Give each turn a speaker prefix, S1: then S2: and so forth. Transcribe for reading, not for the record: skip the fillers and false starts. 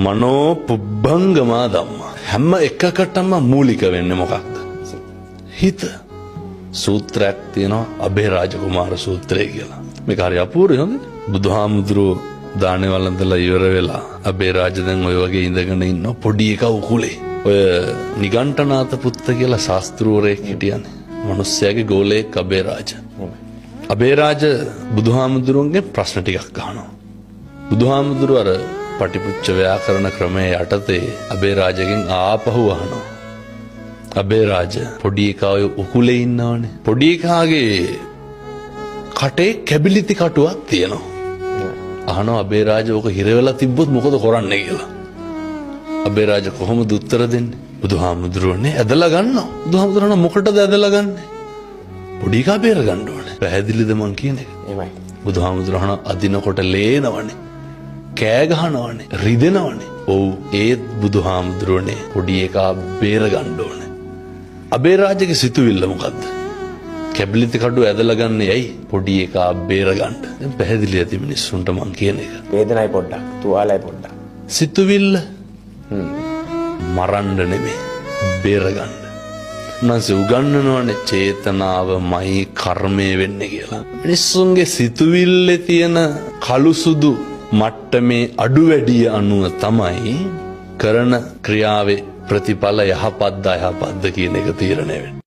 S1: මනෝ පුබ්බංගමා ධම්මා. හැම එකකටම මූලික වෙන්නේ මොකක්ද? හිත. සූත්‍රයක් තියෙනවා අබේරාජ කුමාර සූත්‍රය කියලා. මේක හරි අපූර්වයි හොඳ. බුදුහාමුදුරුවෝ දානේ වළඳලා ඉවර වෙලා අබේරාජ දැන් ඔය වගේ ඉඳගෙන ඉන්න පොඩි එකා උකුලේ. ඔය නිගණ්ඨනාත පුත්ත කියලා ශාස්ත්‍රූවරයෙක් හිටියනේ. මිනිස්සයාගේ ගෝලයෙක් අබේරාජ. අබේරාජ බුදුහාමුදුරුවන්ගේ ප්‍රශ්න ටිකක් අහනවා. බුදුහාමුදුරුව අර පටිපුච්ච ව්‍යාකරණ ක්‍රමයේ යටතේ අබේරාජගෙන් ආපහු අහනවා. අබේරාජ පොඩි එකා ඔය උකුලේ ඉන්නවනේ. පොඩි එකාගේ කටේ කැබිලිති කටුවක් තියෙනවා. අහනවා අබේරාජ ඕක හිර වෙලා තිබ්බොත් මොකද කරන්නේ කියලා. අබේරාජ කොහොමද උත්තර දෙන්නේ? බුදුහාමුදුරුවනේ ඇදලා ගන්නවා. බුදුහාමුදුරුවනේ මොකටද ඇදලා ගන්නෙ? පොඩි එකා බේර ගන්න ඕනේ. පැහැදිලිද මං කියන එක? එහෙමයි. බුදුහාමුදුරුවනේ අදිනකොට ලේනවනේ. කෑ ගහනවනේ. රිදෙනවනේ. ඔව් ඒත් බුදුහාමුදුරුවනේ පොඩි එකා බේර ගන්න ඕනේ. අබේරාජගේ සිතුවිල්ල මොකද්ද? කැබිලිති කඩුව ඇදලා ගන්න යයි පොඩි එකා බේර ගන්න. දැන් පැහැදිලි ඇති මිනිස්සුන්ට මං කියන එක.
S2: වේදනයි පොඩ්ඩක්, තුවාලයි පොඩ්ඩක්.
S1: සිතුවිල්ල මරන්න නෙමෙයි බේර ගන්න. උන්වහන්සේ උගන්වනවනේ චේතනාවමයි කර්මය වෙන්නේ කියලා. මිනිස්සුන්ගේ සිතුවිල්ලේ තියෙන කළු සුදු මට්ටමේ අඩු වැඩිය අනුව තමයි කරන ක්‍රියාවේ ප්‍රතිඵල යහපත්ද අයහපත්ද කියන එක තීරණය වෙන්නේ.